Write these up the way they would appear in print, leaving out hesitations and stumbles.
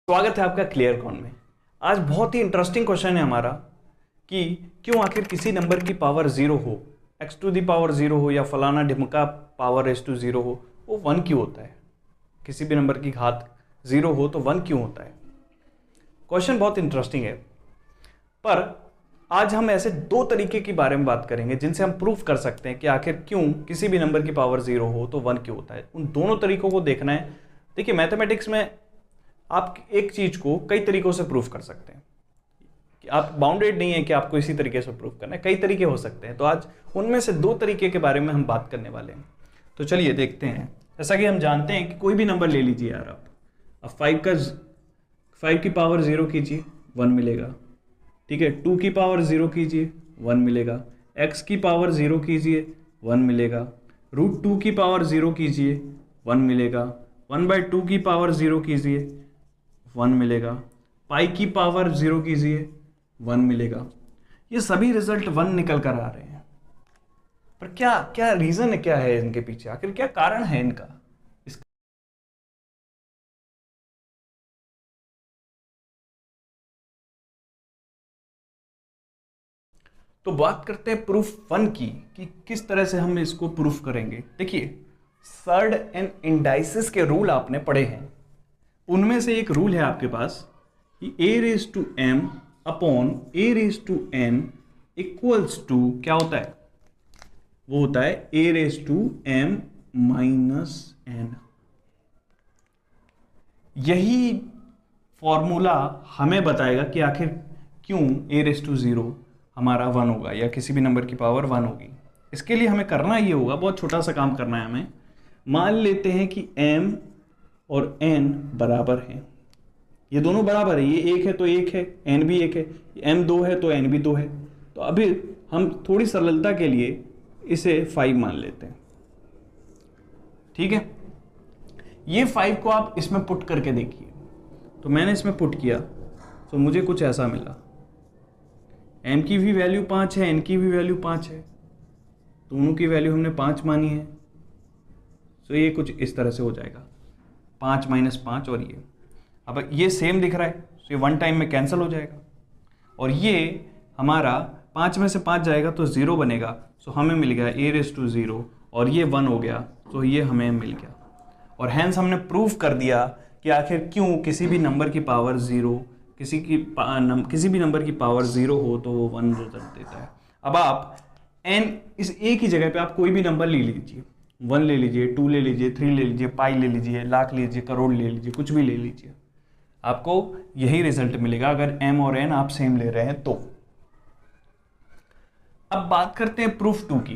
स्वागत है आपका क्लियर कॉन में। आज बहुत ही इंटरेस्टिंग क्वेश्चन है हमारा कि क्यों आखिर किसी नंबर की पावर जीरो हो, x to the power zero हो या फलाना ढिमका पावर एस टू जीरो हो, वो वन क्यों होता है। किसी भी नंबर की घात जीरो हो तो वन क्यों होता है। क्वेश्चन बहुत इंटरेस्टिंग है, पर आज हम ऐसे दो तरीके के बारे में बात करेंगे जिनसे हम प्रूफ कर सकते हैं कि आखिर क्यों किसी भी नंबर की पावर जीरो हो तो वन क्यों होता है। उन दोनों तरीकों को देखना है। देखिए, मैथमेटिक्स में आप एक चीज को कई तरीकों से प्रूफ कर सकते हैं कि आप बाउंडेड नहीं है कि आपको इसी तरीके से प्रूफ करना है, कई तरीके हो सकते हैं। तो आज उनमें से दो तरीके के बारे में हम बात करने वाले हैं। तो चलिए देखते हैं। जैसा कि हम जानते हैं कि कोई भी नंबर ले लीजिए यार, आप अब फाइव की पावर जीरो कीजिए, वन मिलेगा। ठीक है, 2 की पावर जीरो कीजिए, वन मिलेगा। x की पावर जीरो कीजिए, वन मिलेगा। √2 की पावर जीरो कीजिए, वन मिलेगा। 1/2 की पावर जीरो कीजिए, वन मिलेगा। पाई की पावर जीरो कीजिए, वन मिलेगा। ये सभी रिजल्ट वन निकल कर आ रहे हैं, पर क्या क्या रीजन है, क्या है इनके पीछे, आखिर क्या कारण है इनका। तो बात करते हैं प्रूफ वन की कि किस तरह से हम इसको प्रूफ करेंगे। देखिए, सर्ड एंड इंडाइसिस के रूल आपने पढ़े हैं। उनमें से एक रूल है आपके पास कि a⁻m upon a⁻n equals to क्या होता है, वो होता है a⁻m - n। यही फॉर्मूला हमें बताएगा कि आखिर क्यों a⁻0 हमारा वन होगा या किसी भी नंबर की पावर वन होगी। इसके लिए हमें करना ये होगा, बहुत छोटा सा काम करना है हमें। मान लेते हैं कि m और n बराबर हैं, ये दोनों बराबर है, ये एक है तो एक है, n भी एक है, m 2 है तो n भी 2 है। तो अभी हम थोड़ी सरलता के लिए इसे 5 मान लेते हैं। ठीक है, ये 5 को आप इसमें पुट करके देखिए। तो मैंने इसमें पुट किया तो मुझे कुछ ऐसा मिला। m की भी वैल्यू 5 है, n की भी वैल्यू 5 है, दोनों की वैल्यू हमने 5 मानी है। तो ये कुछ इस तरह से हो जाएगा, 5 - 5 और ये, अब ये सेम दिख रहा है तो ये वन टाइम में कैंसिल हो जाएगा। और ये हमारा 5 में से 5 जाएगा तो 0 बनेगा। सो हमें मिल गया a⁻0 और ये 1 हो गया, तो ये हमें मिल गया। और हैंस हमने प्रूफ कर दिया कि आखिर क्यों किसी भी नंबर की पावर जीरो, किसी भी नंबर की पावर जीरो हो तो वो 1 रिजल्ट देता है। अब आप n इस एक ही जगह पे आप कोई भी नंबर ले लीजिए, 1 ले लीजिए, 2 ले लीजिए, 3 ले लीजिए, पाई ले लीजिए, लाख ले लीजिए, करोड़ ले लीजिए, कुछ भी ले लीजिए, आपको यही रिजल्ट मिलेगा अगर m और n आप सेम ले रहे हैं तो। अब बात करते हैं प्रूफ 2 की।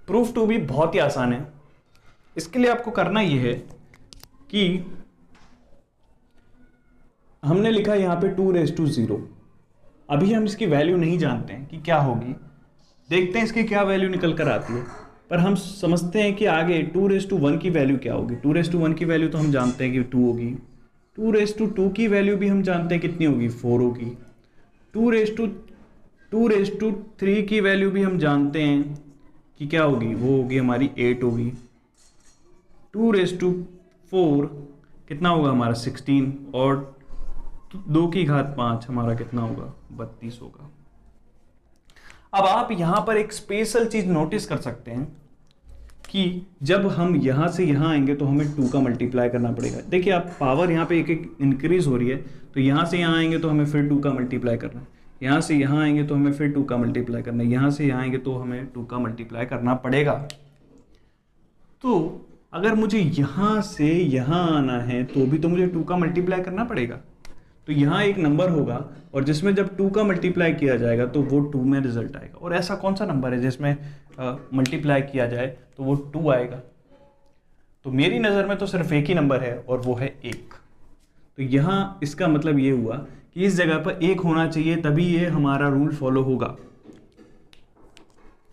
प्रूफ 2 भी बहुत ही आसान है। इसके लिए आपको करना यह है कि हमने लिखा यहां पे 2⁻0। अभी हम इसकी वैल्यू नहीं जानते हैं कि क्या होगी, देखते हैं इसकी क्या वैल्यू निकल कर आती है। पर हम समझते हैं कि आगे 2⁻1 की वैल्यू क्या होगी। 2⁻1 की वैल्यू तो हम जानते हैं कि 2 होगी। 2⁻2 की वैल्यू भी हम जानते हैं कितनी होगी, 4 होगी। 2⁻3 की वैल्यू भी हम जानते हैं कि क्या होगी, वो होगी हमारी 8 होगी। 2⁻4 कितना होगा हमारा 16, और 2 की घात 5 हमारा कितना होगा 32 होगा। अब आप यहां पर एक स्पेशल चीज नोटिस कर सकते हैं कि जब हम यहां से यहां आएंगे तो हमें 2 का मल्टीप्लाई करना पड़ेगा। देखिए, आप पावर यहां पे एक एक इंक्रीज हो रही है, तो यहां से यहां आएंगे तो हमें फिर 2 का मल्टीप्लाई करना है, यहां से यहां आएंगे तो हमें फिर 2 का मल्टीप्लाई करना है, यहां से यहां आएंगे तो हमें 2 का मल्टीप्लाई करना पड़ेगा। तो अगर मुझे यहां से यहां आना है तो भी तो मुझे 2 का मल्टीप्लाई करना पड़ेगा। तो यहाँ एक नंबर होगा और जिसमें जब 2 का मल्टीप्लाई किया जाएगा तो वो 2 में रिजल्ट आएगा। और ऐसा कौन सा नंबर है जिसमें मल्टीप्लाई किया जाए तो वो 2 आएगा। तो मेरी नज़र में तो सिर्फ एक ही नंबर है और वो है 1। तो यहाँ इसका मतलब ये हुआ कि इस जगह पर 1 होना चाहिए, तभी ये हमारा रूल फॉलो होगा।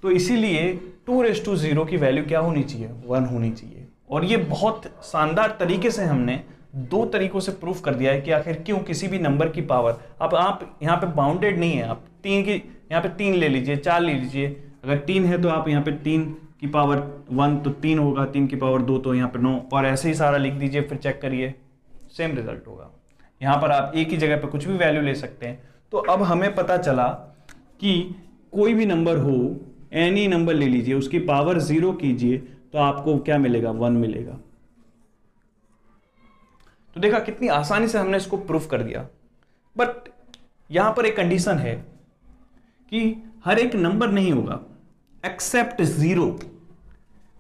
तो इसीलिए 2⁻0 की वैल्यू क्या होनी चाहिए, 1 होनी चाहिए। और ये बहुत शानदार तरीके से हमने दो तरीकों से प्रूफ कर दिया है कि आखिर क्यों किसी भी नंबर की पावर, अब आप यहाँ पे बाउंडेड नहीं है, आप 3 की यहाँ पे 3 ले लीजिए, 4 ले लीजिए। अगर 3 है तो आप यहाँ पे 3 की पावर 1 तो 3 होगा, 3 की पावर 2 तो यहाँ पे 9, और ऐसे ही सारा लिख दीजिए, फिर चेक करिए सेम रिजल्ट होगा। यहाँ पर आप एक ही जगह पे कुछ भी वैल्यू ले सकते हैं। तो अब हमें पता चला कि कोई भी नंबर हो, एनी नंबर ले लीजिए, उसकी पावर 0 कीजिए तो आपको क्या मिलेगा, 1 मिलेगा। तो देखा कितनी आसानी से हमने इसको प्रूफ कर दिया। बट यहां पर एक कंडीशन है कि हर एक नंबर नहीं होगा एक्सेप्ट 0।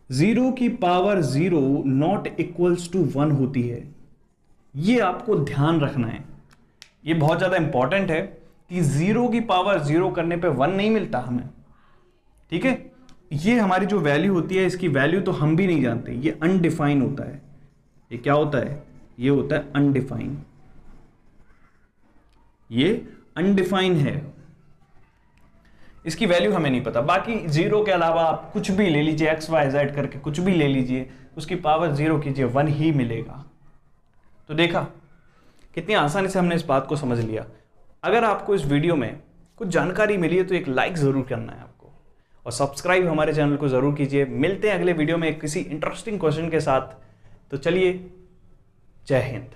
0 की पावर 0 नॉट इक्वल्स टू 1 होती है। ये आपको ध्यान रखना है, ये बहुत ज्यादा इंपॉर्टेंट है कि 0 की पावर 0 करने पे 1 नहीं मिलता हमें, ठीक है। ये हमारी जो वैल्यू होती है, इसकी वैल्यू तो हम भी नहीं जानते, ये अनडिफाइन होता है। ये क्या होता है, ये होता है अनडिफाइन, ये अनडिफाइन है, इसकी वैल्यू हमें नहीं पता। बाकी 0 के अलावा आप कुछ भी ले लीजिए, एक्स वाई जेड करके कुछ भी ले लीजिए, उसकी पावर 0 कीजिए, 1 ही मिलेगा। तो देखा कितनी आसानी से हमने इस बात को समझ लिया। अगर आपको इस वीडियो में कुछ जानकारी मिली है तो एक लाइक जरूर करना है आपको, और सब्सक्राइब हमारे चैनल को जरूर कीजिए। मिलते हैं अगले वीडियो में किसी इंटरेस्टिंग क्वेश्चन के साथ। तो चलिए, जय हिंद।